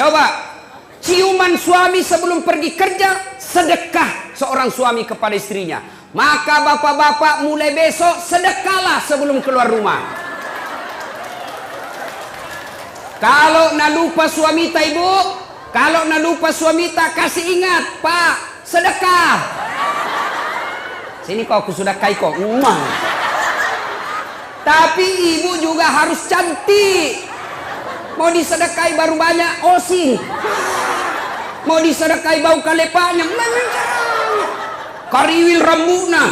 Coba, ciuman suami sebelum pergi kerja, sedekah seorang suami kepada istrinya. Maka bapak-bapak mulai besok sedekahlah sebelum keluar rumah. Kalau nak lupa suami tak ibu, kalau nak lupa suami tak, kasih ingat, Pak, sedekah. Sini kau aku sudah kai kau. Tapi ibu juga harus cantik. Mau disedekahi baru banyak osin, mau disedekahi bau kalepanya, kariwil rambutna,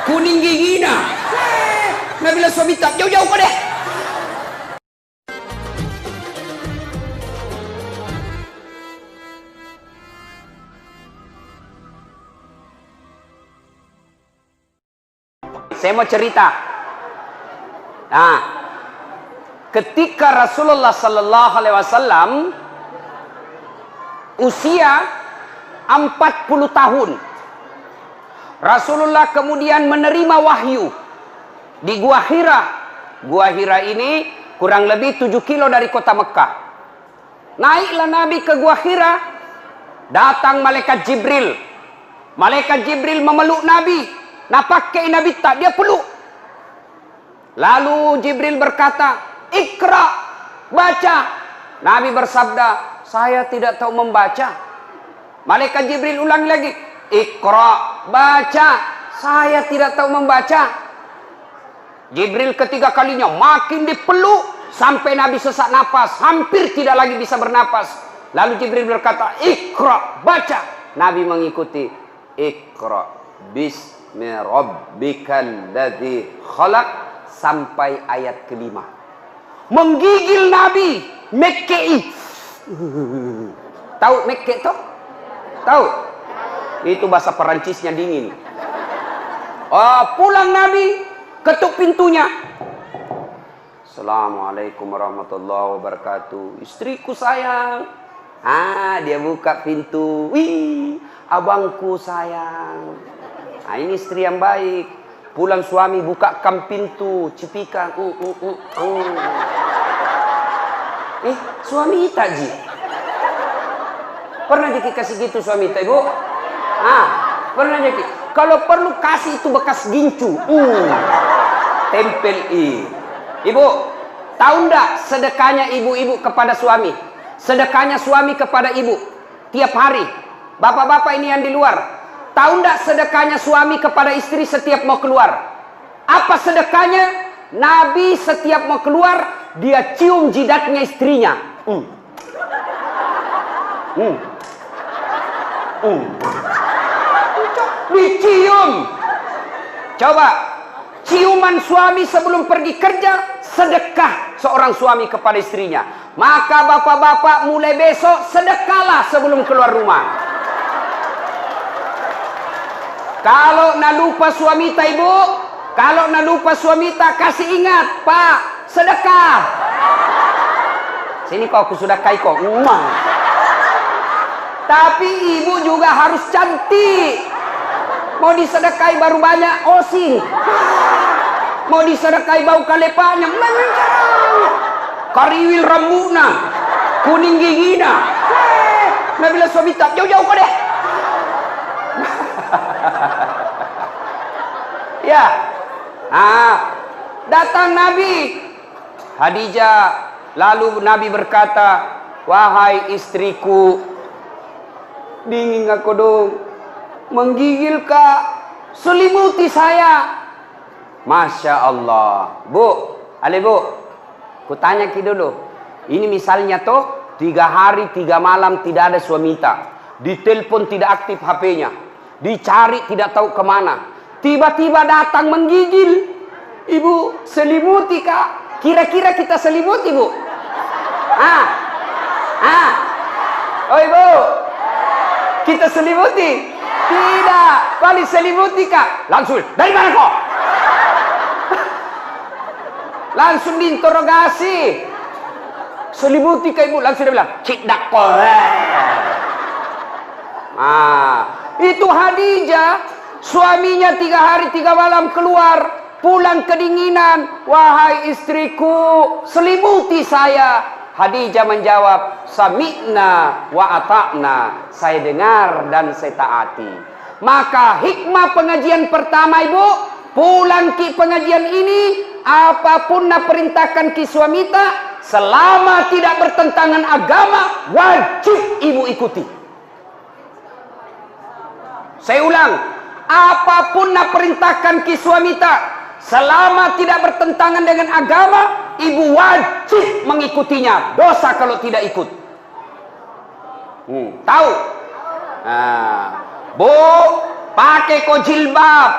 kuning gigina. Nah bila suami tak jauh-jauh kau deh. Saya mau cerita. Nah, ketika Rasulullah sallallahu alaihi wasallam usia 40 tahun, Rasulullah kemudian menerima wahyu di Gua Hira. Gua Hira ini kurang lebih 7 kilo dari kota Mekah. Naiklah Nabi ke Gua Hira, datang malaikat Jibril. Malaikat Jibril memeluk Nabi. Nah pakai Nabi tak, dia peluk. Lalu Jibril berkata, "Iqra, baca." Nabi bersabda, "Saya tidak tahu membaca." Malaikat Jibril ulang lagi, "Iqra, baca." "Saya tidak tahu membaca." Jibril ketiga kalinya makin dipeluk sampai Nabi sesak napas, hampir tidak lagi bisa bernapas. Lalu Jibril berkata, "Iqra, baca." Nabi mengikuti, "Iqra bismi rabbikal ladzi khalaq" sampai ayat kelima. Menggigil Nabi, Mekkei. Tahu Mekke toh? Tahu? Itu bahasa Perancisnya dingin. Oh, pulang Nabi, ketuk pintunya. "Assalamualaikum warahmatullahi wabarakatuh. Istriku sayang." Dia buka pintu. "Wih, abangku sayang." Ini istri yang baik. Pulang suami bukakan pintu, cepikan. Suami tak ji? Pernah jadi kasih gitu suami tak ibu? Pernah jadi. Kalau perlu kasih itu bekas gincu. Tempel Ibu, tahu ndak sedekahnya ibu-ibu kepada suami? Sedekahnya suami kepada ibu tiap hari. Bapak-bapak ini yang di luar, tahu ndak sedekahnya suami kepada istri setiap mau keluar? Apa sedekahnya? Nabi setiap mau keluar, dia cium jidatnya istrinya. Dicium. Coba, ciuman suami sebelum pergi kerja, sedekah seorang suami kepada istrinya. Maka bapak-bapak mulai besok sedekahlah sebelum keluar rumah. Kalau nak lupa suami tak ibu, kalau nak lupa suami tak, kasih ingat, Pak, sedekah. Sini kau aku sudah kai kau. Tapi ibu juga harus cantik. Mau disedekahi baru banyak osin, mau disedekahi bau kalepanya, kariwil rambutna, kuning gigina. Nah bila suami tak, jauh-jauh kau deh. Ya, datang Nabi Khadijah. Lalu Nabi berkata, "Wahai istriku, dingin aku dong, menggigil kak, selimuti saya." Masya Allah. Bu, ku tanya ki dulu. Ini misalnya toh 3 hari 3 malam tidak ada suami tak, ditelepon tidak aktif HP-nya, dicari tidak tahu kemana, tiba-tiba datang menggigil. "Ibu, selimuti kak." Kira-kira kita selimuti bu? Oh ibu, kita selimuti? Tidak. Kali selimuti kak, langsung, "Dari mana kau?" Langsung diinterogasi. "Selimuti kak ibu?" Langsung dia bilang, "Cik dakol." Itu Khadijah, suaminya 3 hari 3 malam keluar, pulang kedinginan. "Wahai istriku, selimuti saya." Khadijah menjawab, sami'na wa ata'na. Saya dengar dan saya taati. Maka hikmah pengajian pertama, Ibu, pulang ki pengajian ini, apapun nak perintahkan ki suamita, selama tidak bertentangan agama, wajib Ibu ikuti. Saya ulang, apapun nak perintahkan ki suamita, selama tidak bertentangan dengan agama, Ibu wajib mengikutinya. Dosa kalau tidak ikut. Tahu? Nah, Bu, pakai kau jilbab.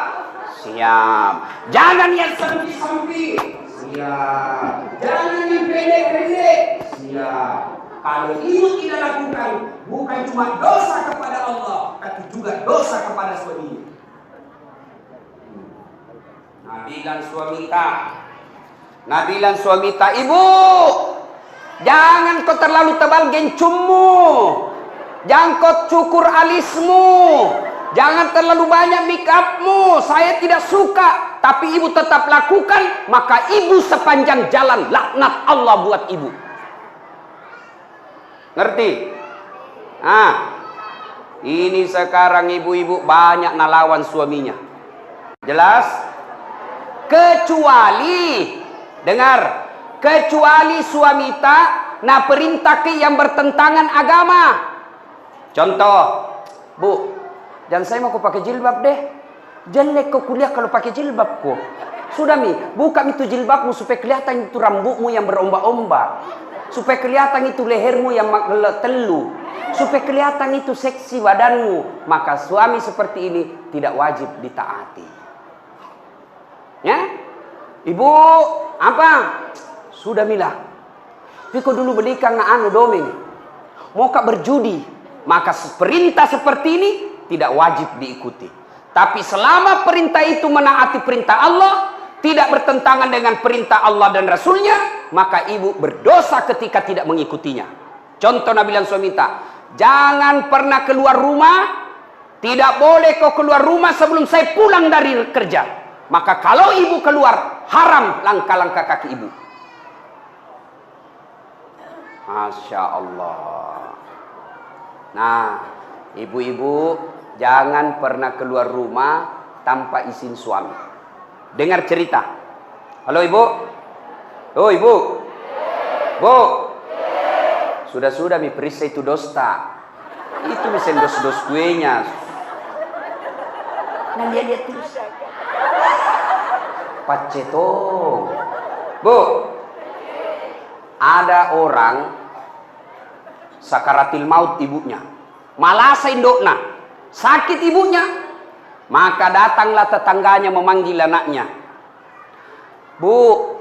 Siap. Jangan yang sampi-sampi. Siap. Jangan yang pendek-pendek. Siap. Kalau Ibu tidak lakukan, bukan cuma dosa kepada Allah, tapi juga dosa kepada suami. Nabilan suamita, Ibu, jangan kau terlalu tebal gencummu, jangan kau cukur alismu, jangan terlalu banyak make upmu. Saya tidak suka, tapi Ibu tetap lakukan, maka Ibu sepanjang jalan laknat Allah buat Ibu. Ngerti? Nah, ini sekarang ibu-ibu banyak nalawan suaminya. Jelas? Kecuali, dengar, kecuali suamita na perintah ke yang bertentangan agama. Contoh, Bu, jangan saya mau kau pakai jilbab deh. Jelek kau kuliah kalau pakai jilbab kau. Sudah Mi, buka itu jilbabmu supaya kelihatan itu rambutmu yang berombak-ombak. Supaya kelihatan itu lehermu yang telu. Supaya kelihatan itu seksi badanmu. Maka suami seperti ini tidak wajib ditaati. Ya, Ibu, apa? Sudah Mila. Piko dulu belikan anu domeng. Mau kak berjudi, maka perintah seperti ini tidak wajib diikuti. Tapi selama perintah itu menaati perintah Allah, tidak bertentangan dengan perintah Allah dan Rasulnya, maka ibu berdosa ketika tidak mengikutinya. Contoh nabilan suamita, jangan pernah keluar rumah. Tidak boleh kau keluar rumah sebelum saya pulang dari kerja. Maka kalau ibu keluar, haram langkah-langkah kaki ibu. Masya Allah. Nah, ibu-ibu jangan pernah keluar rumah tanpa izin suami. Dengar cerita. Halo ibu. Oh ibu. Bu. Sudah-sudah mi perisa itu dosta. Itu mesen dos-dos kuenya. Nah lihat terus. Pacetong. Bu, ada orang sakaratil maut ibunya, malasa indokna, sakit ibunya, maka datanglah tetangganya memanggil anaknya. Bu,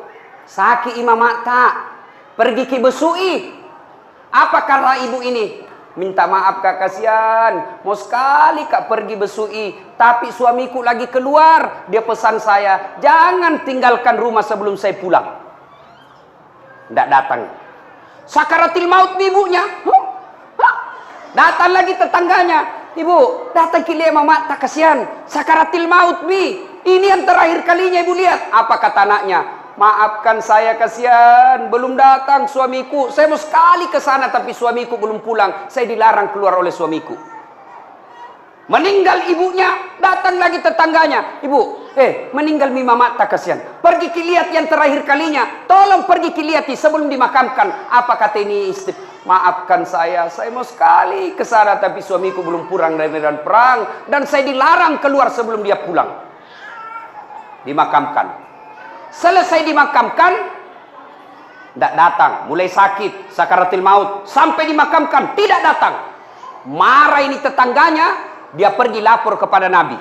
sakit imam mata, pergi ke besui. Apa karena ibu ini? Minta maaf kak, kasihan. Mau sekali kak pergi besui, tapi suamiku lagi keluar. Dia pesan saya, jangan tinggalkan rumah sebelum saya pulang. Tidak datang. Sakaratil maut ibunya. Datang lagi tetangganya. Ibu, datang ke mama tak kasihan. Sakaratil maut bi. Ini yang terakhir kalinya ibu lihat. Apa kata anaknya? Maafkan saya, kasihan, belum datang suamiku. Saya mau sekali ke sana tapi suamiku belum pulang. Saya dilarang keluar oleh suamiku. Meninggal ibunya, datang lagi tetangganya. Ibu, meninggal mima mata, kasihan. Pergi lihat yang terakhir kalinya. Tolong pergi lihat sebelum dimakamkan. Apa kata ini istri? Maafkan saya mau sekali ke sana tapi suamiku belum pulang dari medan perang dan saya dilarang keluar sebelum dia pulang. Dimakamkan. Selesai dimakamkan, tidak datang, mulai sakit, sakaratil maut, sampai dimakamkan, tidak datang. Marah ini tetangganya, dia pergi lapor kepada Nabi.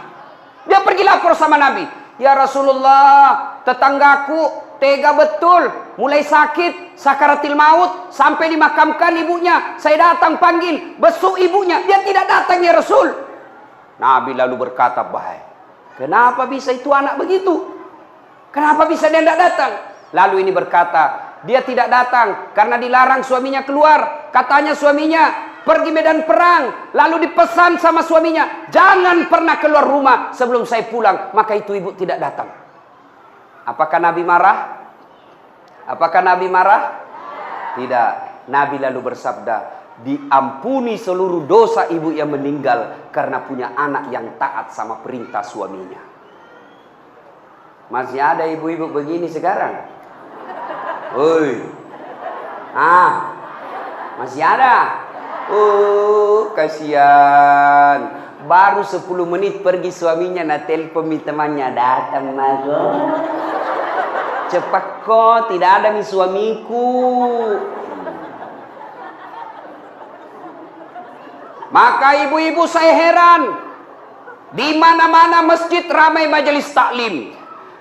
Dia pergi lapor sama Nabi. Ya Rasulullah, tetanggaku tega betul, mulai sakit, sakaratil maut, sampai dimakamkan ibunya. Saya datang panggil, besuk ibunya, dia tidak datang ya Rasul. Nabi lalu berkata, baik, kenapa bisa itu anak begitu? Kenapa bisa dia tidak datang? Lalu ini berkata, dia tidak datang karena dilarang suaminya keluar. Katanya suaminya pergi medan perang. Lalu dipesan sama suaminya, jangan pernah keluar rumah sebelum saya pulang. Maka itu ibu tidak datang. Apakah Nabi marah? Apakah Nabi marah? Tidak. Nabi lalu bersabda, diampuni seluruh dosa ibu yang meninggal karena punya anak yang taat sama perintah suaminya. Masih ada ibu-ibu begini sekarang? Woi. Masih ada? Kasihan. Baru 10 menit pergi suaminya na telepon temannya datang mago. Cepat kok, tidak ada nih suamiku. Maka ibu-ibu saya heran. Di mana-mana masjid ramai majelis taklim.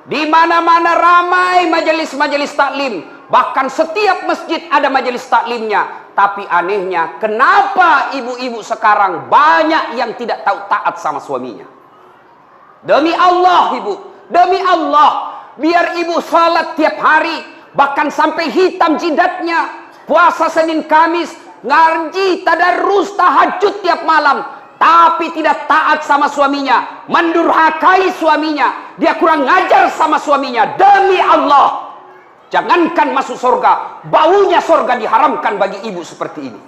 Di mana-mana ramai majelis-majelis taklim. Bahkan setiap masjid ada majelis taklimnya. Tapi anehnya, kenapa ibu-ibu sekarang banyak yang tidak tahu taat sama suaminya? Demi Allah ibu, demi Allah, biar ibu salat tiap hari, bahkan sampai hitam jidatnya, puasa Senin Kamis, ngaji, tadarus, tahajud tiap malam, tapi tidak taat sama suaminya, mendurhakai suaminya, dia kurang ngajar sama suaminya. Demi Allah, jangankan masuk surga, baunya surga diharamkan bagi ibu seperti ini.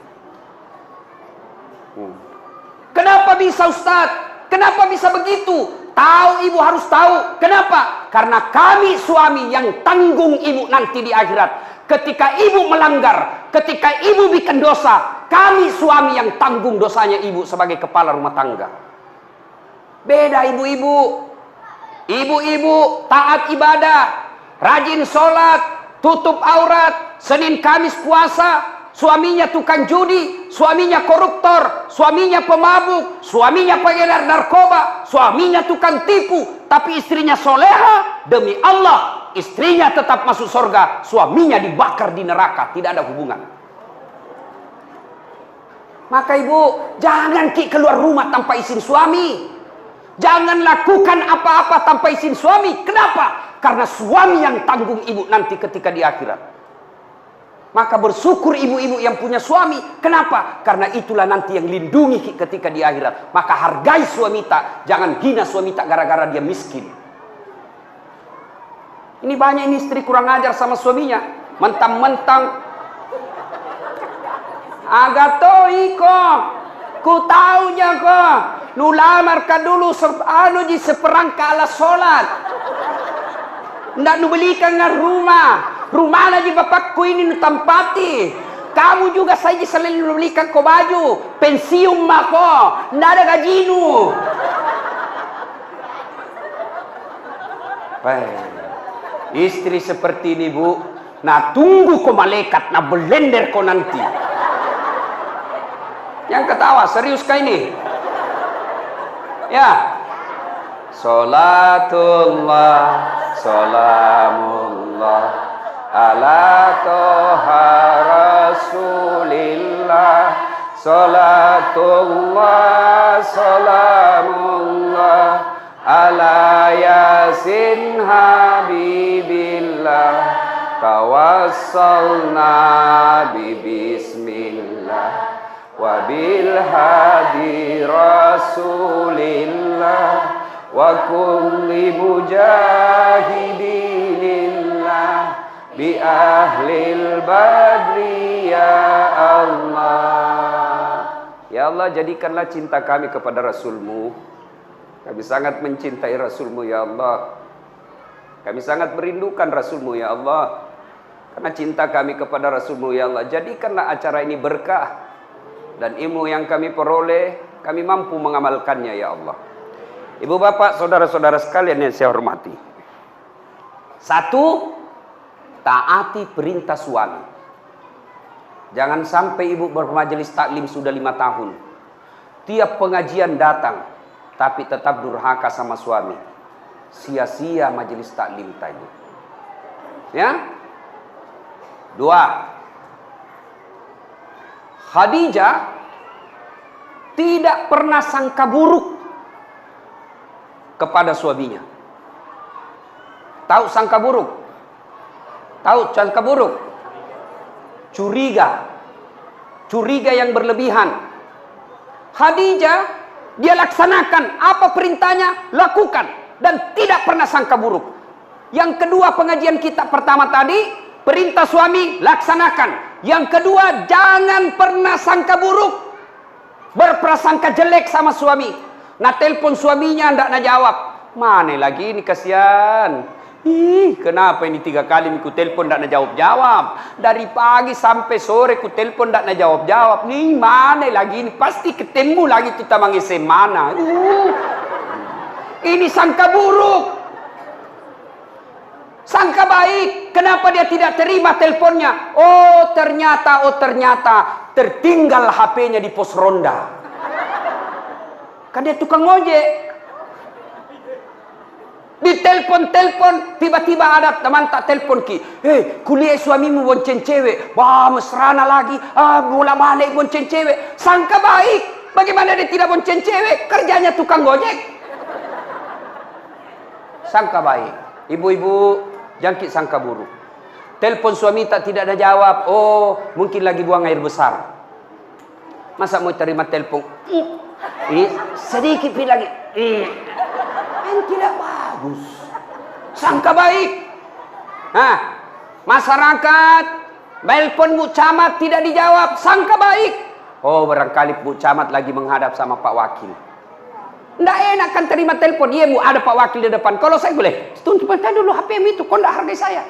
Kenapa bisa Ustaz? Kenapa bisa begitu? Tahu ibu harus tahu. Kenapa? Karena kami suami yang tanggung ibu nanti di akhirat. Ketika ibu melanggar, ketika ibu bikin dosa, kami suami yang tanggung dosanya ibu sebagai kepala rumah tangga. Beda ibu-ibu. Ibu-ibu taat ibadah, rajin sholat, tutup aurat, Senin Kamis puasa. Suaminya tukang judi, suaminya koruptor, suaminya pemabuk, suaminya pengedar narkoba, suaminya tukang tipu, tapi istrinya soleha. Demi Allah, istrinya tetap masuk surga, suaminya dibakar di neraka, tidak ada hubungan. Maka ibu, jangan keluar rumah tanpa izin suami. Jangan lakukan apa-apa tanpa izin suami. Kenapa? Karena suami yang tanggung ibu nanti ketika di akhirat. Maka bersyukur ibu-ibu yang punya suami. Kenapa? Karena itulah nanti yang lindungi ketika di akhirat. Maka hargai suami tak. Jangan hina suami tak gara-gara dia miskin. Ini banyak ini istri kurang ajar sama suaminya. Mentang-mentang agato iko, ku taunya kok. Nulamar ka dulu di seperangka ala sholat. Ndak nu belikan ngar rumah. Rumah lagi bapakku ini nu tempati. Kamu juga saja selalu belikan ko baju. Pensiun mako. Ndak ada gajinu. Istri seperti ini bu. Nah tunggu ko malaikat. Nah belender ko nanti. Yang ketawa serius kah ini? Ya. Salatullah, salamullah ala toha rasulillah. Salatullah, salamullah ala yasin habibillah. Tawassalna bismillah wa bil hadi rasulillah wa kulli mujahidinillah bi ahlil badri ya Allah. Ya Allah, jadikanlah cinta kami kepada Rasul-Mu. Kami sangat mencintai Rasul-Mu ya Allah. Kami sangat merindukan Rasul-Mu ya Allah. Karena cinta kami kepada Rasul-Mu ya Allah, jadikanlah acara ini berkah. Dan ilmu yang kami peroleh, kami mampu mengamalkannya ya Allah. Ibu bapak, saudara-saudara sekalian yang saya hormati. Satu, taati perintah suami. Jangan sampai ibu bermajelis taklim sudah 5 tahun. Tiap pengajian datang, tapi tetap durhaka sama suami. Sia-sia majelis taklim tadi. Ya. 2. Khadijah tidak pernah sangka buruk kepada suaminya. Tahu sangka buruk? Tahu sangka buruk? Curiga. Curiga yang berlebihan. Khadijah, dia laksanakan apa perintahnya, lakukan. Dan tidak pernah sangka buruk. Yang kedua pengajian kita pertama tadi, perintah suami, laksanakan. Yang kedua, jangan pernah sangka buruk, berprasangka jelek sama suami. Nah telepon suaminya ndak nak jawab. Mana lagi ini, kasihan. Ih, kenapa ini 3 kali ku telepon ndak nak jawab-jawab. Dari pagi sampai sore ku telepon ndak nak jawab-jawab. Nih mana lagi ini, pasti ketemu lagi tuh tamang mana. Ini sangka buruk. Sangka baik, kenapa dia tidak terima teleponnya? Oh ternyata tertinggal HP-nya di pos ronda. Kan dia tukang ojek. Di telepon, tiba-tiba ada teman tak telepon ki. Kuliah suamimu bonceng cewek. Wah mesrana lagi. Bola balik bonceng cewek. Sangka baik. Bagaimana dia tidak bonceng cewek? Kerjanya tukang ojek. Sangka baik. Ibu-ibu, jangkit sangka buruk. Telepon suami tidak ada jawab. Oh, mungkin lagi buang air besar. Masa mau terima telepon? Sedikit lagi. Kan tidak bagus. Sangka baik. Nah, masyarakat telepon Bu Camat tidak dijawab. Sangka baik. Oh, barangkali Bu Camat lagi menghadap sama Pak Wakil. Nggak enak kan terima telepon. Iya Bu, ada Pak Wakil di depan. Kalau saya boleh, tuntut dulu HP-mu itu. Kau nggak hargai saya.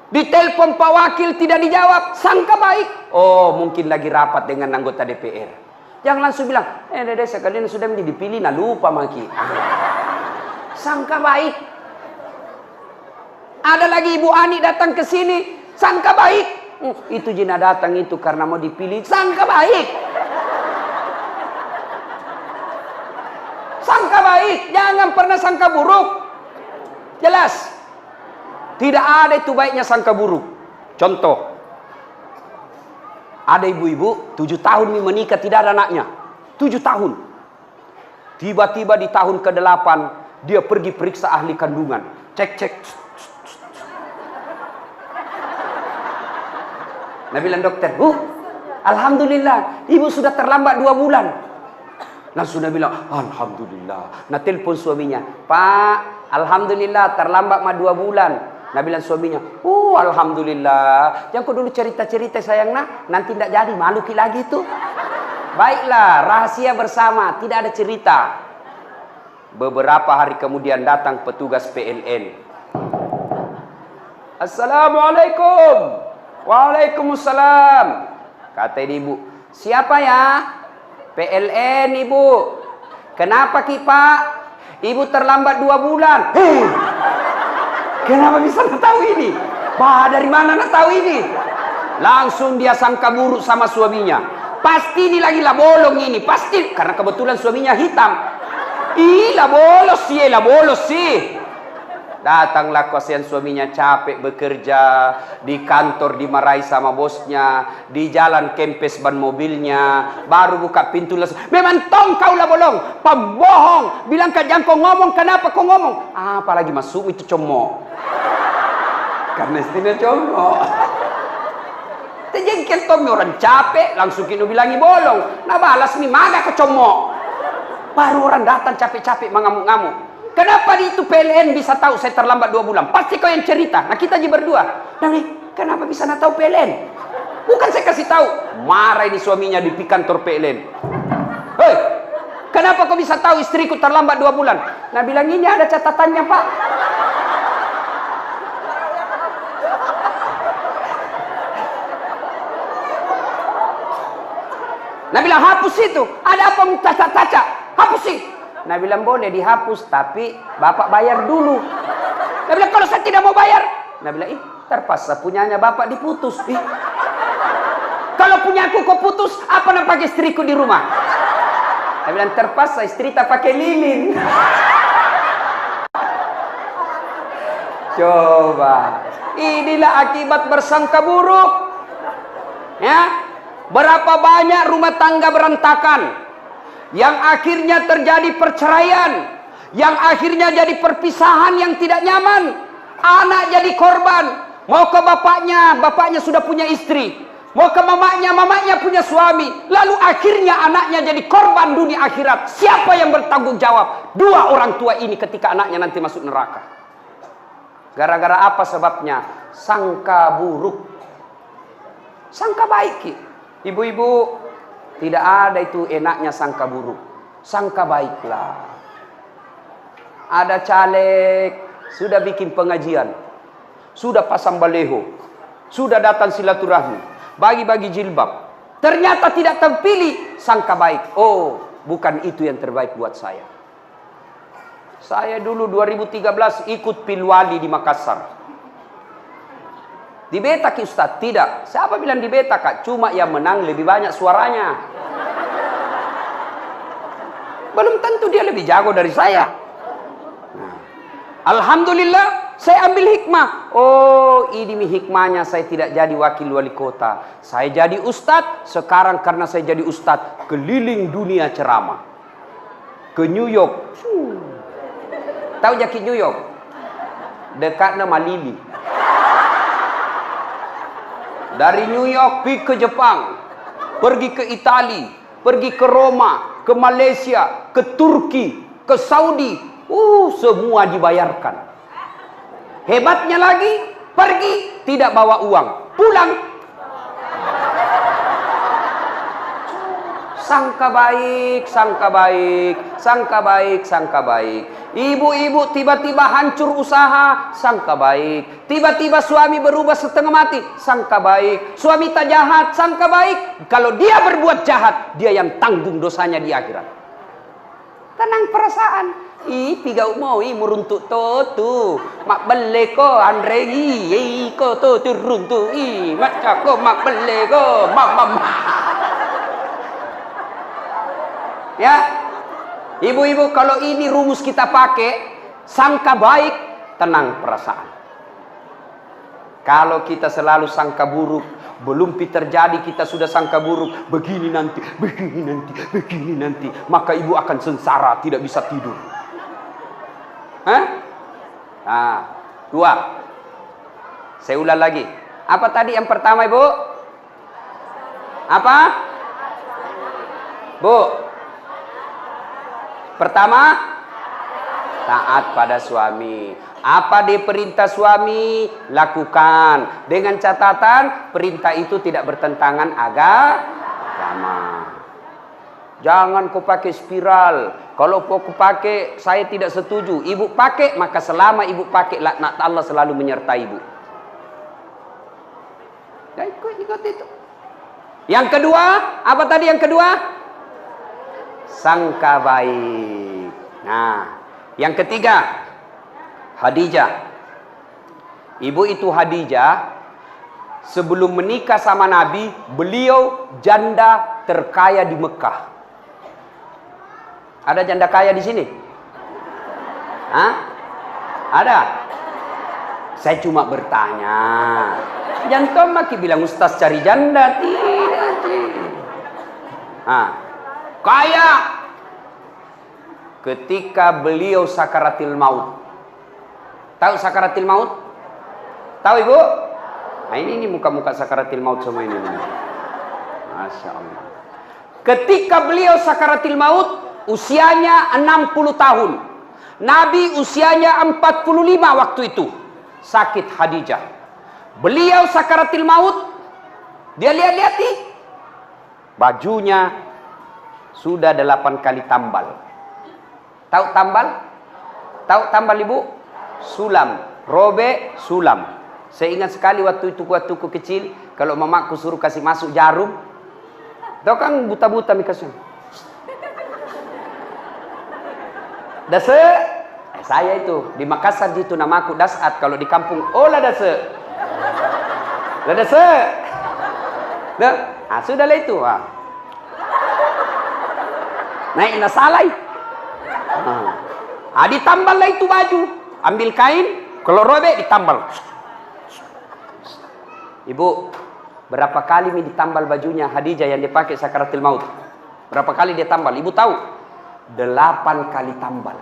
Di telepon Pak Wakil tidak dijawab. Sangka baik. Oh, mungkin lagi rapat dengan anggota DPR. Jangan langsung bilang, dede sekalian sudah dipilih, nah lupa maki. Sangka baik. Ada lagi Ibu Ani datang ke sini. Sangka baik. Itu Jina datang itu karena mau dipilih. Sangka baik. Sangka baik, jangan pernah sangka buruk. Jelas. Tidak ada itu baiknya sangka buruk. Contoh. Ada ibu-ibu 7 tahun menikah tidak ada anaknya. 7 tahun. Tiba-tiba di tahun ke-8 dia pergi periksa ahli kandungan. Cek. Nah bilang dokter, alhamdulillah ibu sudah terlambat 2 bulan. Langsung dia bilang, alhamdulillah. Nah telepon suaminya, Pak, alhamdulillah terlambat 2 bulan. Nah bilang suaminya, alhamdulillah. Jangan kau dulu cerita-cerita sayang nak, nanti tidak jadi, malu ki lagi tuh. Baiklah, rahasia bersama, tidak ada cerita. Beberapa hari kemudian datang petugas PLN. Assalamualaikum. Waalaikumsalam. Kata ibu, siapa ya? PLN ibu. Kenapa ki Pak? Ibu terlambat 2 bulan. Kenapa bisa tahu ini? Dari mana nak tahu ini? Langsung dia sangka buruk sama suaminya. Pasti ini lagi lah bolong ini, pasti karena kebetulan suaminya hitam. Lah bolos sih. Datanglah kasihan suaminya capek bekerja, di kantor dimarahi sama bosnya, di jalan kempes ban mobilnya, baru buka pintu langsung. Memang tong kau lah bolong, pembohong. Bilang jangan kau ngomong, kenapa kau ngomong? Apalagi masuk itu comok. Karena istrinya comok. Terjengkel Tommy orang capek, langsung kini bilangi bolong. Nah balas nih, maga ke comok. Baru orang datang capek-capek mengamuk-ngamuk. Kenapa di itu PLN bisa tahu saya terlambat 2 bulan? Pasti kau yang cerita. Nah kita aja berdua. Kenapa bisa nak tahu PLN? Bukan saya kasih tahu. Marah ini suaminya di kantor PLN. Hei, kenapa kau bisa tahu istriku terlambat 2 bulan? Nah bilang ini ada catatannya Pak. Nah bilang hapus itu. Ada apa cacat-cacat? Hapus sih. Nah bilang boleh dihapus, tapi bapak bayar dulu. Nah bilang kalau saya tidak mau bayar. Nah bilang terpaksa punyanya bapak diputus. Kalau punya aku kau putus, apa nak pakai istriku di rumah? Nah bilang terpaksa istri tak pakai lilin. Coba, inilah akibat bersangka buruk. Ya, berapa banyak rumah tangga berantakan. Yang akhirnya terjadi perceraian, yang akhirnya jadi perpisahan yang tidak nyaman. Anak jadi korban. Mau ke bapaknya, bapaknya sudah punya istri. Mau ke mamanya, mamanya punya suami. Lalu akhirnya anaknya jadi korban dunia akhirat. Siapa yang bertanggung jawab? 2 orang tua ini ketika anaknya nanti masuk neraka. Gara-gara apa sebabnya? Sangka buruk. Sangka baik. Ibu-ibu, tidak ada itu enaknya sangka buruk. Sangka baiklah. Ada caleg, sudah bikin pengajian, sudah pasang baleho, sudah datang silaturahmi, bagi-bagi jilbab. Ternyata tidak terpilih, sangka baik. Oh, bukan itu yang terbaik buat saya. Saya dulu 2013 ikut pilwali di Makassar. Dibetak Ustaz? Tidak. Siapa bilang dibetak, Kak? Cuma yang menang lebih banyak suaranya. Belum tentu dia lebih jago dari saya. Nah, alhamdulillah, saya ambil hikmah. Oh, ini hikmahnya saya tidak jadi wakil wali kota. Saya jadi ustadz. Sekarang karena saya jadi ustadz, keliling dunia ceramah. Ke New York. Tahu jaki New York? Dekat nama Lili. Dari New York pergi ke Jepang, pergi ke Itali, pergi ke Roma, ke Malaysia, ke Turki, ke Saudi. Semua dibayarkan. Hebatnya lagi, pergi tidak bawa uang, pulang. Sangka baik, sangka baik, sangka baik, sangka baik. Ibu-ibu tiba-tiba hancur usaha, sangka baik. Tiba-tiba suami berubah setengah mati, sangka baik. Suami tak jahat, sangka baik. Kalau dia berbuat jahat, dia yang tanggung dosanya di akhirat. Tenang perasaan. Piga mau meruntuk tu. Mak bele ko Andre ko tu turun tu mak ko mak bele ko mama. Ya. Ibu-ibu, kalau ini rumus kita pakai, sangka baik, tenang perasaan. Kalau kita selalu sangka buruk, belum terjadi kita sudah sangka buruk, begini nanti, begini nanti, begini nanti, maka ibu akan sengsara, tidak bisa tidur. Hah? Nah, 2. Saya ulang lagi. Apa tadi yang pertama, Ibu? Apa? Bu? Pertama, taat pada suami. Apa dia perintah suami, lakukan. Dengan catatan, perintah itu tidak bertentangan agama. Jangan kau pakai spiral. Kalau kau pakai, saya tidak setuju. Ibu pakai, maka selama ibu pakai, laknat Allah selalu menyertai ibu. Ya, ikut itu. Yang kedua, apa tadi yang kedua? Sangka baik. Nah, yang ketiga, Khadijah. Ibu itu Khadijah, sebelum menikah sama Nabi, beliau janda terkaya di Mekah. Ada janda kaya di sini? Hah? Ada? Saya cuma bertanya. Jangan maki bilang Ustaz cari janda. Tidak. Kaya. Ketika beliau sakaratil maut. Tahu sakaratil maut? Tahu Ibu? Nah ini muka-muka sakaratil maut semua ini. Masya Allah. Ketika beliau sakaratil maut, usianya 60 tahun. Nabi usianya 45 waktu itu. Sakit Khadijah. Beliau sakaratil maut. Dia lihat-lihat nih. Bajunya sudah 8 kali tambal. Tahu tambal? Tahu tambal Ibu? Sulam. Robek, sulam. Saya ingat sekali waktu itu kecil, kalau mamaku suruh kasih masuk jarum, tahu kan buta-buta mikasnya. Dase, saya itu di Makassar itu namaku Dasat, kalau di kampung olah dase. Lah dase. Dah, sudahlah itu. Naik nasalai. Ditamballah itu baju, ambil kain, kalau robek ditambal. Ibu, berapa kali ditambal bajunya Khadijah yang dipakai sakaratil maut? Berapa kali dia tambal? Ibu tahu? 8 kali tambal.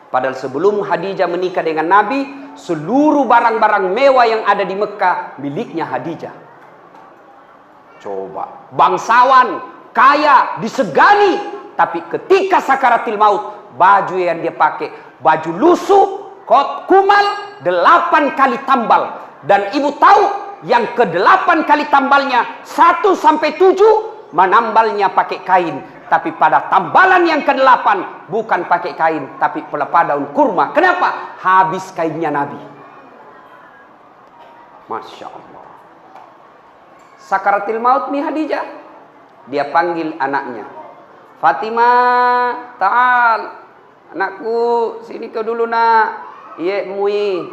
Padahal sebelum Khadijah menikah dengan Nabi, seluruh barang-barang mewah yang ada di Mekah miliknya Khadijah. Coba, bangsawan, kaya, disegani, tapi ketika sakaratil maut, baju yang dia pakai, baju lusuh, kot kumal, 8 kali tambal. Dan ibu tahu, yang ke-8 kali tambalnya 1 sampai 7 menambalnya pakai kain. Tapi pada tambalan yang ke-8 bukan pakai kain, tapi pelepah daun kurma. Kenapa? Habis kainnya Nabi. Masya Allah. Sakaratil maut nih Khadijah. Dia panggil anaknya. Fatimah, ta'al. Anakku, sini kau dulu nak. Iya mui.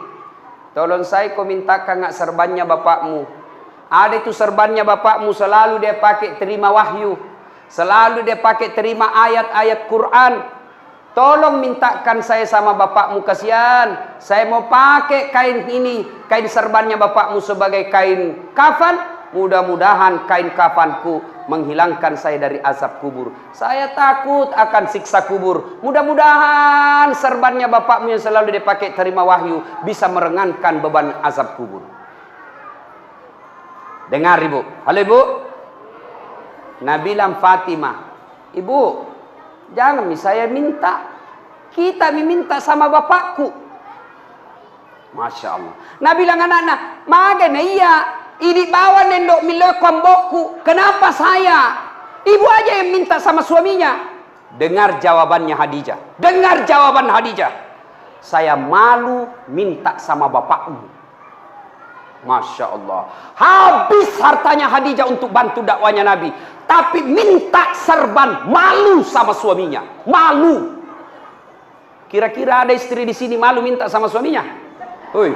Tolong saya kau mintakan ngak serbannya bapakmu. Ada itu serbannya bapakmu, selalu dia pakai terima wahyu. Selalu dia pakai terima ayat-ayat Quran. Tolong mintakan saya sama bapakmu, kasihan. Saya mau pakai kain ini, kain serbannya bapakmu sebagai kain kafan. Mudah-mudahan kain kafanku menghilangkan saya dari azab kubur. Saya takut akan siksa kubur. Mudah-mudahan serbannya bapakmu yang selalu dipakai terima wahyu bisa merengankan beban azab kubur. Dengar ibu. Halo ibu. Nabi bilang Fatimah, ibu, jangan saya minta. Kita minta sama bapakku. Masya Allah. Nabi bilang anak-anak, magana iya. Ini bawa nendok milokon boku. Kenapa saya? Ibu aja yang minta sama suaminya. Dengar jawabannya Khadijah. Dengar jawaban Khadijah. Saya malu minta sama bapakmu. Masya Allah. Habis hartanya Khadijah untuk bantu dakwanya Nabi. Tapi minta serban, malu sama suaminya. Malu. Kira-kira ada istri di sini malu minta sama suaminya? Woi,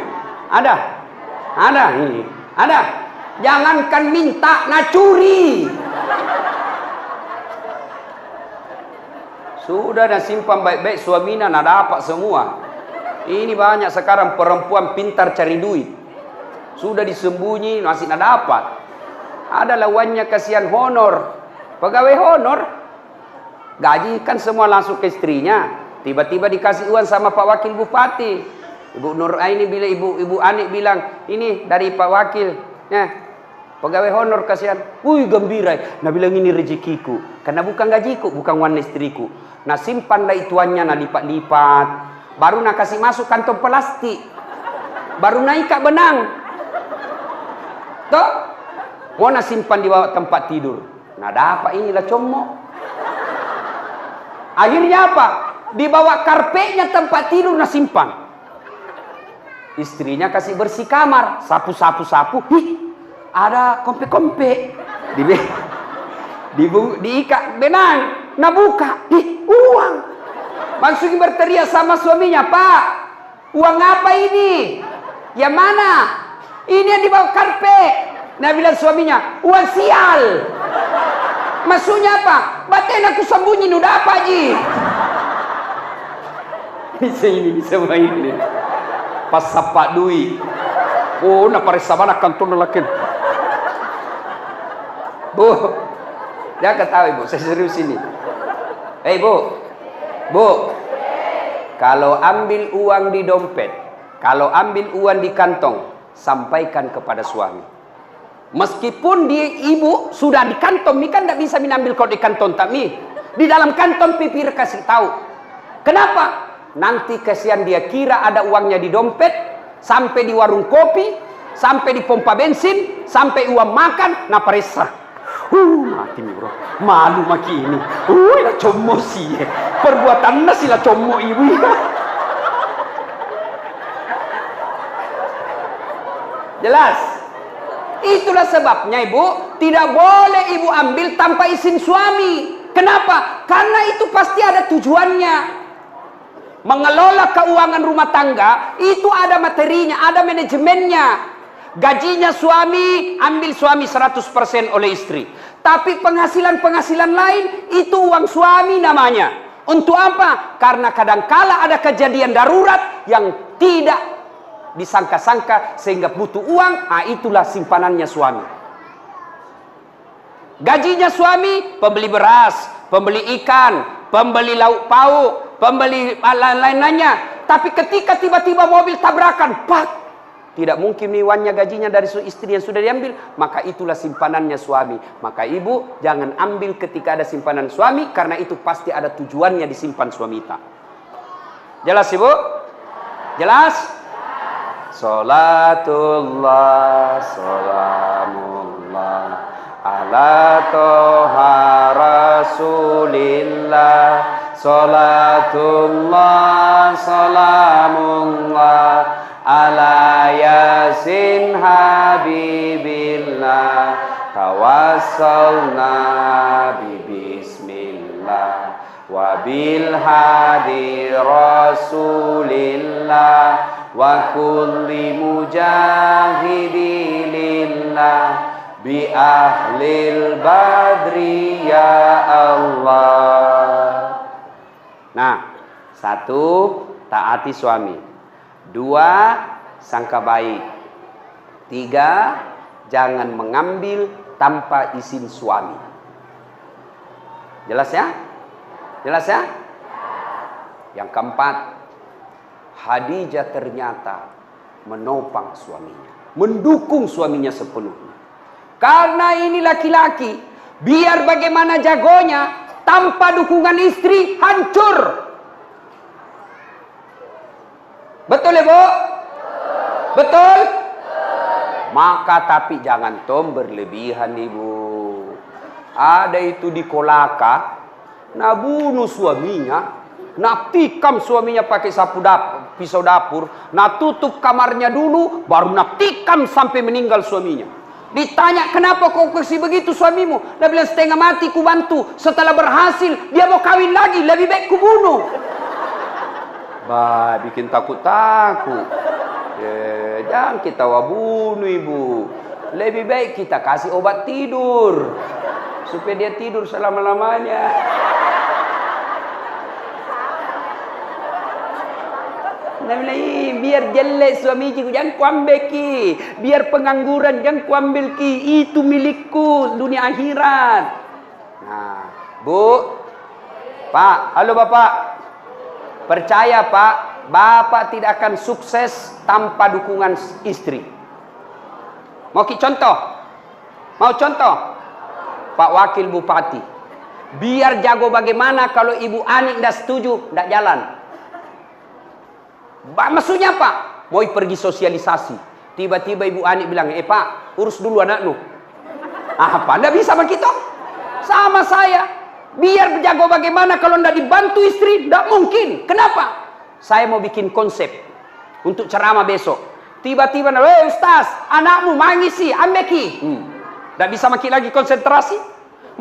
ada? Ada ini. Ada. Jangankan minta, nak curi. Sudah dah simpan baik-baik suaminya, nak dapat semua. Ini banyak sekarang perempuan pintar cari duit. Sudah disembunyi, masih nak dapat. Ada lawannya kasihan honor. Pegawai honor. Gaji kan semua langsung ke istrinya. Tiba-tiba dikasih uang sama Pak Wakil Bupati. Ibu Nur Aini bilang, Ibu Anik bilang, ini dari Pak Wakil. Nah, pegawai honor kasihan. Wih gembira. Nah bilang ini rezekiku. Karena bukan gajiku, bukan uang istriku. Nah simpanlah ituannya, nah lipat-lipat. Baru nak kasih masuk kantong plastik. Baru naik kak benang. Toh? Mau nak simpan di bawah tempat tidur. Nah dapat inilah comok. Akhirnya apa? Di bawah karpetnya tempat tidur nak simpan. Istrinya kasih bersih kamar, sapu. Ih, ada kompe-kompe. Diikat benang, nah buka. Ih, uang. Maksudnya berteriak sama suaminya, Pak, uang apa ini? Yang mana? Ini yang di bawah karpet. Nah bilang suaminya, uang sial. Maksudnya apa? Batin aku sembunyi, udah apa Ji? Bisa main ini. Pas sapak duit. Oh, nak parisa mana kantor lelakin. Bu, dia ketahui bu, saya serius ini. Bu, kalau ambil uang di dompet, kalau ambil uang di kantong, sampaikan kepada suami. Meskipun ibu sudah di kantong, mi kan tidak bisa mengambil kalau di kantong tak mi. Di dalam kantong pipir kasih tahu. Kenapa? Nanti kasihan dia kira ada uangnya di dompet, sampai di warung kopi, sampai di pompa bensin, sampai uang makan, nah perisa. Mati nih bro, malu maki ini. Lah commo sih, perbuatan nasi lah commo ibu. Jelas? Itulah sebabnya ibu, tidak boleh ibu ambil tanpa izin suami. Kenapa? Karena itu pasti ada tujuannya. Mengelola keuangan rumah tangga itu ada materinya, ada manajemennya. Gajinya suami, ambil suami 100% oleh istri. Tapi penghasilan-penghasilan lain itu uang suami namanya. Untuk apa? Karena kadangkala ada kejadian darurat yang tidak disangka-sangka sehingga butuh uang, itulah simpanannya suami. Gajinya suami, pembeli beras, pembeli ikan, pembeli lauk pauk, pembeli lain-lainnya. Tapi ketika tiba-tiba mobil tabrakan, pak, tidak mungkin uangnya gajinya dari istri yang sudah diambil, maka itulah simpanannya suami. Maka ibu jangan ambil ketika ada simpanan suami, karena itu pasti ada tujuannya disimpan suami kita. Jelas ibu? Jelas? Salatullah, salamullah ala toha rasulillah. Salatullah, salamullah ala yasin habibillah. Tawassalna bismillah wa bil hadi rasulillah wa kulli mujahidi lillah bi ahlil badri ya Allah. Nah, satu, taati suami. Dua, sangka baik. Tiga, jangan mengambil tanpa izin suami. Jelas ya? Jelas ya? Yang keempat, Khadijah ternyata menopang suaminya, mendukung suaminya sepenuhnya. Karena ini laki-laki, biar bagaimana jagonya, tanpa dukungan istri hancur. Betul ya, Bu? Betul? Maka tapi jangan tom berlebihan, Ibu. Ada itu di Kolaka, nak bunuh suaminya, nak tikam suaminya pakai pisau dapur, nak tutup kamarnya dulu, baru nak tikam sampai meninggal suaminya. Ditanya, kenapa kau kasih begitu suamimu? Dia bilang, setengah mati ku bantu. Setelah berhasil, dia mau kawin lagi. Lebih baik ku bunuh. Bah, bikin takut-takut. Jangan kita bunuh, Ibu. Lebih baik kita kasih obat tidur. Supaya dia tidur selama-lamanya. Biar jelek suami ki, jangan kuambil ki. Biar pengangguran, jangan kuambil ki. Itu milikku dunia akhirat. Nah, Bu, Pak, halo Bapak. Percaya Pak, Bapak tidak akan sukses tanpa dukungan istri. Mau ki contoh? Mau contoh? Pak Wakil Bupati. Biar jago bagaimana kalau Ibu Ani tidak setuju, tidak jalan. Maksudnya apa? Mau pergi sosialisasi. Tiba-tiba Ibu Ani bilang, Pak, urus dulu anakmu. Apa? Tidak bisa begitu? Sama saya. Biar jago bagaimana kalau tidak dibantu istri, tidak mungkin. Kenapa? Saya mau bikin konsep untuk ceramah besok. Tiba-tiba, Ustaz, anakmu mangisi, ambeki. Tidak bisa maki lagi konsentrasi.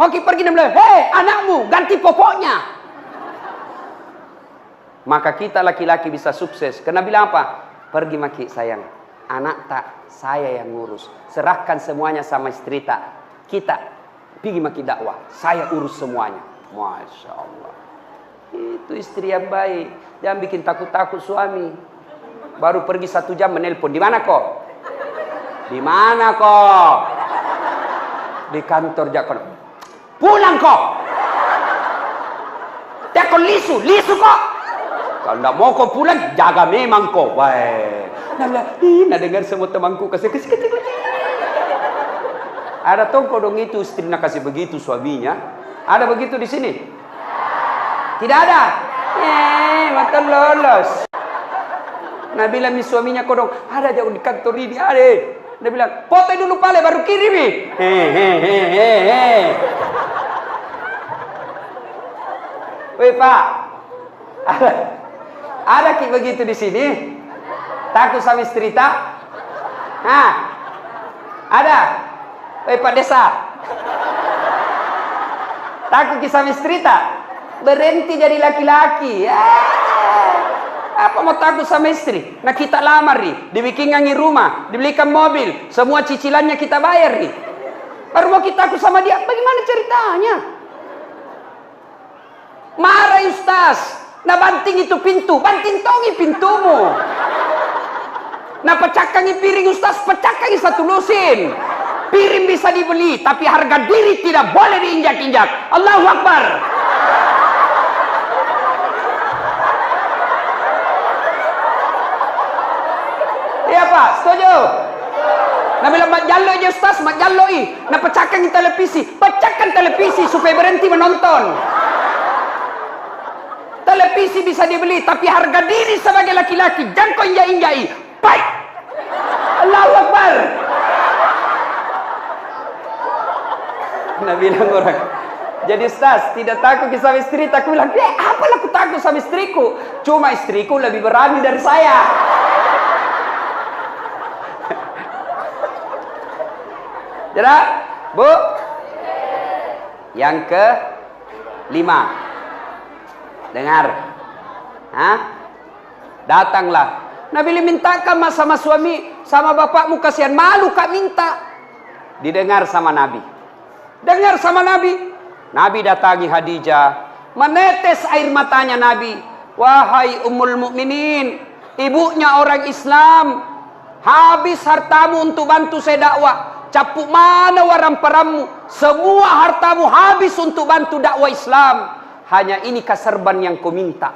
Mau pergi dan bilang, anakmu, ganti pokoknya. Maka kita laki-laki bisa sukses. Karena bilang apa? Pergi maki sayang. Anak tak, saya yang ngurus. Serahkan semuanya sama istri tak. Kita pergi maki dakwah. Saya urus semuanya. Masya Allah. Itu istri yang baik. Jangan bikin takut-takut suami. Baru pergi 1 jam menelpon. Di mana kok? Di mana kok? Di kantor Jakon. Pulang kok. Jakon lisu kok. Kalau tidak mau kau pulang, jaga memang kau. Baik. Nah dengar semua temanku kasih kecil. Ada tongko dong itu istri nak kasih begitu suaminya. Ada begitu di sini? Tidak ada. Mata lolos. Nah bilang mi suaminya kau dong, ada jauh di kantor ini ada. Dia bilang, foto dulu pale baru kirimi. Woi Pak. Ada ki begitu di sini? Takut sama istri tak? Ada? Pak Desa. Takut ki sama istri tak? Berhenti jadi laki-laki. Apa mau takut sama istri? Nah kita lamar nih, dibikin ngangi rumah, dibelikan mobil, semua cicilannya kita bayar nih. Baru mau kita takut sama dia, bagaimana ceritanya? Marah Ustaz. Nah banting itu pintu, banting tongi pintumu. Nah pecahkangi piring Ustaz, pecahkangi 1 lusin. Piring bisa dibeli, tapi harga diri tidak boleh diinjak-injak. Allahu Akbar. Iya Pak, setuju? Nah bila mak jallo aja Ustaz, mak jalloi. Nah pecahkan televisi, pecahkan televisi supaya berhenti menonton. Televisi bisa dibeli, tapi harga diri sebagai laki-laki jangan kau injak-injai. Baik. Nah bilang orang, jadi Ustaz, tidak takut sama istri? Aku bilang, apalah aku takut sama istriku? Cuma istriku lebih berani dari saya. Jelas, Bu? Yang ke-5. Dengar. Hah? Datanglah. Nabi mintakan sama suami, sama bapakmu kasihan, malu kak minta. Didengar sama Nabi. Dengar sama Nabi. Nabi datangi Khadijah, menetes air matanya Nabi. Wahai Ummul Mukminin, ibunya orang Islam, habis hartamu untuk bantu saya dakwah. Capuk mana waram-parammu? Semua hartamu habis untuk bantu dakwah Islam. Hanya ini serban yang kau minta.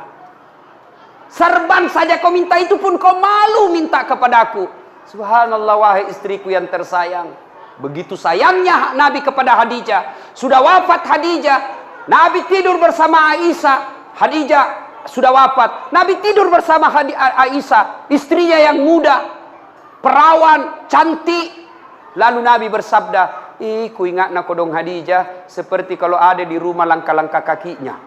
Serban saja kau minta, itu pun kau malu minta kepadaku. Subhanallah, wahai istriku yang tersayang. Begitu sayangnya Nabi kepada Khadijah. Sudah wafat Khadijah, Nabi tidur bersama Aisyah. Khadijah sudah wafat, Nabi tidur bersama Aisyah, istrinya yang muda, perawan, cantik. Lalu Nabi bersabda, ku ingat nak kodong Khadijah, seperti kalau ada di rumah langkah-langkah kakinya.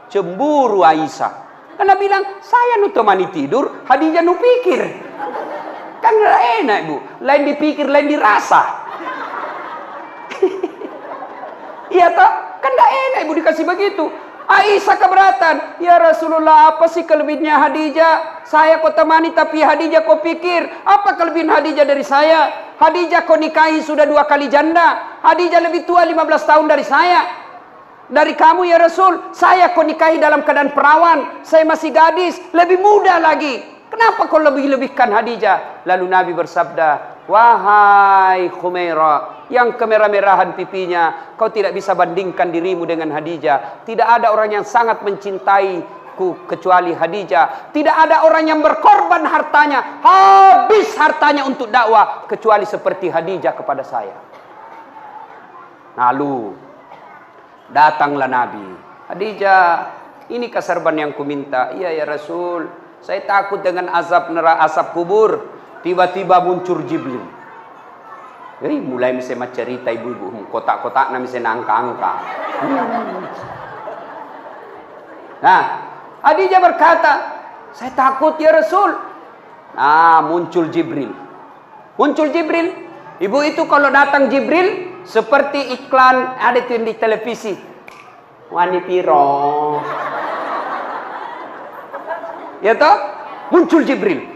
Cemburu Aisyah. Karena bilang, saya nu temani tidur, Khadijah nu pikir. Kan enak Bu, lain dipikir, lain dirasa. Iya toh? Kan gak enak Ibu dikasih begitu. Aisyah keberatan. Ya Rasulullah, apa sih kelebihannya Khadijah? Saya kau temani tapi Khadijah kau pikir. Apa kelebihan Khadijah dari saya? Khadijah kau nikahi sudah 2 kali janda. Khadijah lebih tua 15 tahun dari saya. Dari kamu ya Rasul. Saya kau nikahi dalam keadaan perawan. Saya masih gadis, lebih muda lagi. Kenapa kau lebih-lebihkan Khadijah? Lalu Nabi bersabda, wahai Khumairah, yang kemerah-merahan pipinya, kau tidak bisa bandingkan dirimu dengan Khadijah. Tidak ada orang yang sangat mencintaiku kecuali Khadijah. Tidak ada orang yang berkorban hartanya, habis hartanya untuk dakwah, kecuali seperti Khadijah kepada saya. Lalu datanglah Nabi. Khadijah, ini serban yang kuminta. Iya ya Rasul, saya takut dengan azab neraka, asap kubur. Tiba-tiba muncul Jibril. Mulai misalnya cerita ibu-ibu, kotak-kotak na misalnya angka-angka. Nah, Khadijah berkata, saya takut ya Rasul. Nah, muncul Jibril. Muncul Jibril. Ibu itu kalau datang Jibril, seperti iklan ada di televisi. Wanipiro. Ya toh? Muncul Jibril.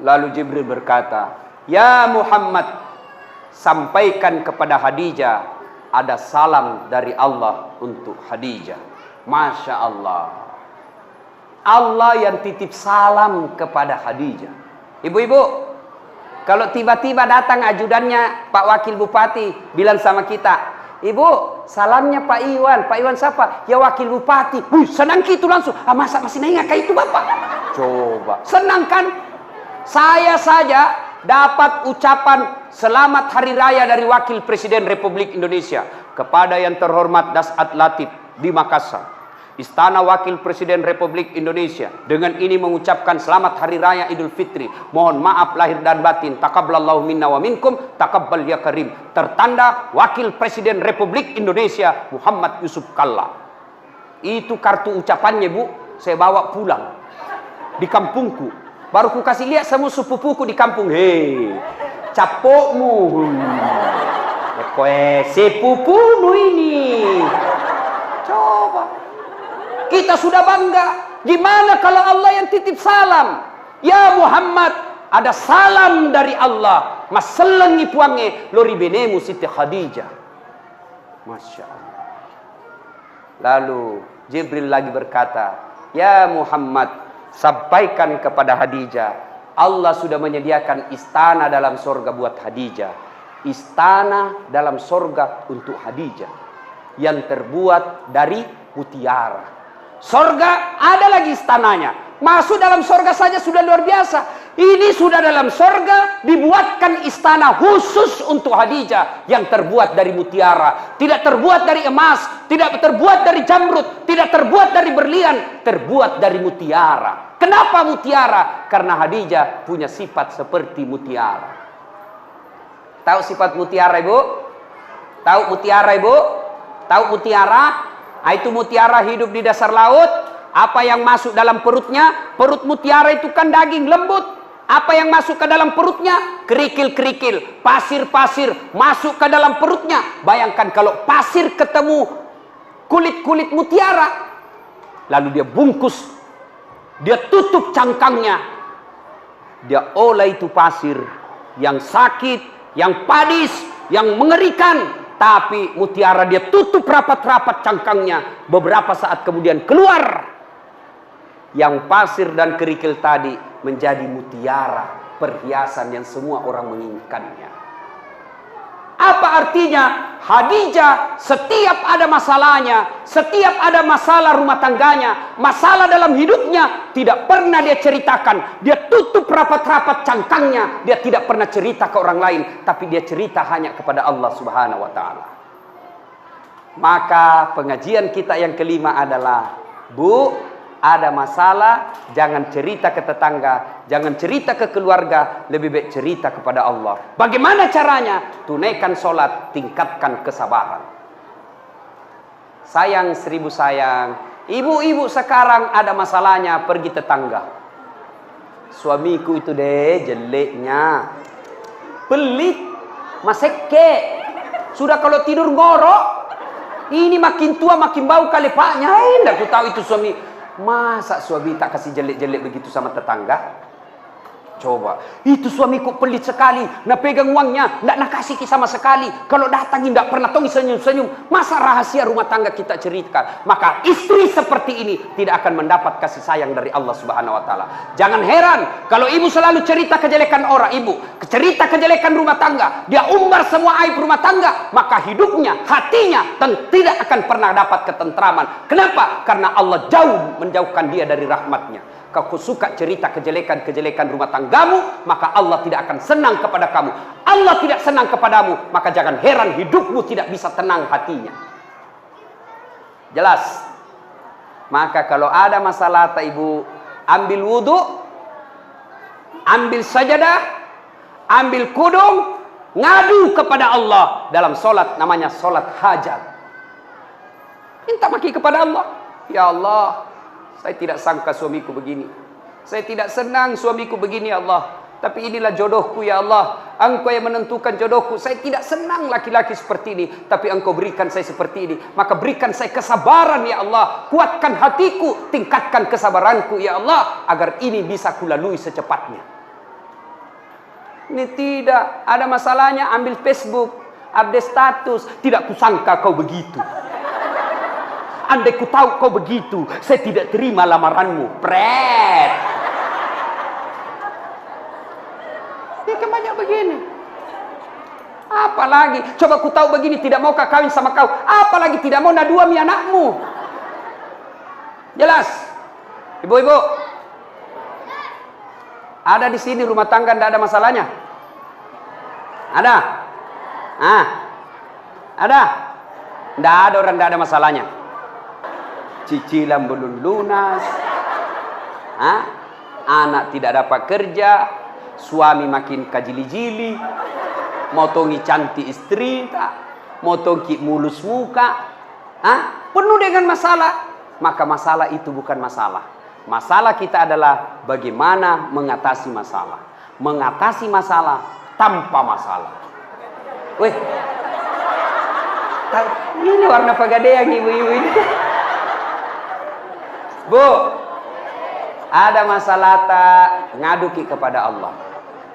Lalu Jibril berkata, ya Muhammad, sampaikan kepada Khadijah, ada salam dari Allah untuk Khadijah. Masya Allah. Allah yang titip salam kepada Khadijah. Ibu-ibu, kalau tiba-tiba datang ajudannya Pak Wakil Bupati, bilang sama kita, Ibu, salamnya Pak Iwan. Pak Iwan siapa? Ya Wakil Bupati. Senang gitu langsung. Masa masih nengah kayak itu Bapak? Coba. Senang kan? Saya saja dapat ucapan selamat hari raya dari Wakil Presiden Republik Indonesia kepada yang terhormat Dasat Latif di Makassar. Istana Wakil Presiden Republik Indonesia dengan ini mengucapkan selamat hari raya Idul Fitri. Mohon maaf lahir dan batin. Taqabbalallahu minna wa minkum. Taqabbal ya karim. Tertanda Wakil Presiden Republik Indonesia Muhammad Yusuf Kalla. Itu kartu ucapannya Bu. Saya bawa pulang di kampungku. Baru ku kasih lihat semua sepupuku di kampung. Hei, capokmu. Sepupumu ini. Coba. Kita sudah bangga. Gimana kalau Allah yang titip salam? Ya Muhammad, ada salam dari Allah. Maselengi puange lori benemu Siti Khadijah. Masya Allah. Lalu Jibril lagi berkata, ya Muhammad, sampaikan kepada Khadijah, Allah sudah menyediakan istana dalam sorga buat Khadijah. Istana dalam sorga untuk Khadijah yang terbuat dari mutiara. Sorga ada lagi istananya. Masuk dalam sorga saja sudah luar biasa. Ini sudah dalam sorga dibuatkan istana khusus untuk Khadijah yang terbuat dari mutiara. Tidak terbuat dari emas, tidak terbuat dari jamrud, tidak terbuat dari berlian, terbuat dari mutiara. Kenapa mutiara? Karena Khadijah punya sifat seperti mutiara. Tahu sifat mutiara, Ibu? Tahu mutiara, Ibu? Tahu mutiara? Nah, itu mutiara hidup di dasar laut. Apa yang masuk dalam perutnya? Perut mutiara itu kan daging lembut. Apa yang masuk ke dalam perutnya? Kerikil-kerikil, pasir-pasir masuk ke dalam perutnya. Bayangkan kalau pasir ketemu kulit-kulit mutiara, lalu dia bungkus, dia tutup cangkangnya, dia olah itu pasir yang sakit, yang padis, yang mengerikan, tapi mutiara dia tutup rapat-rapat cangkangnya. Beberapa saat kemudian keluar yang pasir dan kerikil tadi menjadi mutiara, perhiasan yang semua orang menginginkannya. Apa artinya? Khadijah setiap ada masalahnya, setiap ada masalah rumah tangganya, masalah dalam hidupnya, tidak pernah dia ceritakan. Dia tutup rapat-rapat cangkangnya. Dia tidak pernah cerita ke orang lain, tapi dia cerita hanya kepada Allah Subhanahu wa taala. Maka pengajian kita yang kelima adalah, Bu, ada masalah, jangan cerita ke tetangga, jangan cerita ke keluarga, lebih baik cerita kepada Allah. Bagaimana caranya? Tunaikan sholat, tingkatkan kesabaran. Sayang seribu sayang, ibu-ibu sekarang ada masalahnya, pergi tetangga. Suamiku itu deh jeleknya, pelit, maseke, sudah kalau tidur ngorok, ini makin tua makin bau kalepaknya. Enggak ku tahu itu suami. Masa suami tak kasih jelek-jelek begitu sama tetangga? Coba, itu suamiku pelit sekali, nak pegang uangnya, nak kasih sama sekali. Kalau datang tidak pernah tong senyum-senyum. Masa rahasia rumah tangga kita ceritakan? Maka istri seperti ini tidak akan mendapat kasih sayang dari Allah Subhanahu wa taala. Jangan heran kalau ibu selalu cerita kejelekan orang, ibu cerita kejelekan rumah tangga, dia umbar semua aib rumah tangga, maka hidupnya, hatinya tidak akan pernah dapat ketentraman. Kenapa? Karena Allah jauh menjauhkan dia dari rahmatnya. Kau suka cerita kejelekan-kejelekan rumah tanggamu, maka Allah tidak akan senang kepada kamu. Allah tidak senang kepadamu, maka jangan heran hidupmu tidak bisa tenang hatinya. Jelas? Maka kalau ada masalah, ibu ambil wudhu, ambil sajadah, ambil kudung, ngadu kepada Allah dalam solat, namanya solat hajat. Minta maki kepada Allah. Ya Allah, saya tidak sangka suamiku begini. Saya tidak senang suamiku begini ya Allah. Tapi inilah jodohku ya Allah. Engkau yang menentukan jodohku. Saya tidak senang laki-laki seperti ini. Tapi Engkau berikan saya seperti ini. Maka berikan saya kesabaran ya Allah. Kuatkan hatiku. Tingkatkan kesabaranku ya Allah. Agar ini bisa kulalui secepatnya. Ini tidak. Ada masalahnya ambil Facebook. Update status. Tidak kusangka kau begitu. Andai ku tahu kau begitu, saya tidak terima lamaranmu. Pret. Dia kan banyak begini. Apalagi, coba ku tahu begini, tidak mau kawin sama kau. Apalagi tidak mau naduami anakmu. Jelas? Ibu-ibu, ada di sini rumah tangga tidak ada masalahnya? Ada? Ada? Tidak ada orang tidak ada masalahnya. Cicilan belum lunas, anak tidak dapat kerja, suami makin kajili-jili, motongi cantik istri, motongi mulus muka, penuh dengan masalah. Maka masalah itu bukan masalah. Masalah kita adalah bagaimana mengatasi masalah. Mengatasi masalah tanpa masalah. Weh, ini warna pegadaian ibu-ibu ini. Bu, ada masalah tak, ngaduki kepada Allah.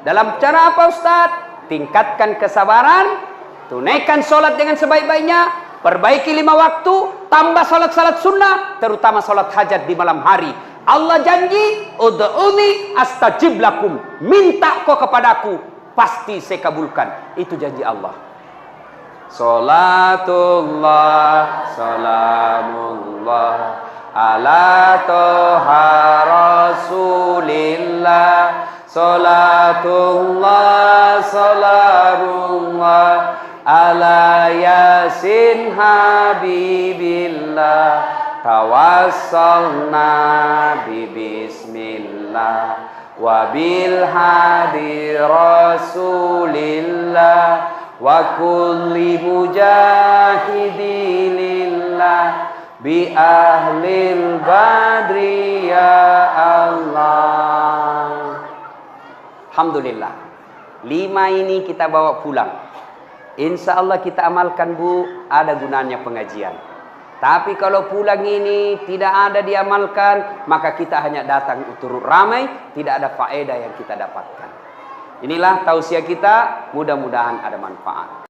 Dalam cara apa Ustaz? Tingkatkan kesabaran, tunaikan sholat dengan sebaik-baiknya, perbaiki 5 waktu, tambah sholat-sholat sunnah, terutama sholat hajat di malam hari. Allah janji, ud'uni astajib lakum. Minta kau kepadaku, pasti saya kabulkan. Itu janji Allah. Salatullah, salamullah ala toha rasulillah, salatullah salamullah ala yasin habibillah, tawassalna bismillah wa bil hadi rasulillah wa kulli mujahidilillah bi ahlil badri ya Allah. Alhamdulillah. 5 ini kita bawa pulang. Insya Allah kita amalkan Bu, ada gunanya pengajian. Tapi kalau pulang ini tidak ada diamalkan, maka kita hanya datang turut ramai, tidak ada faedah yang kita dapatkan. Inilah tausiah kita, mudah-mudahan ada manfaat.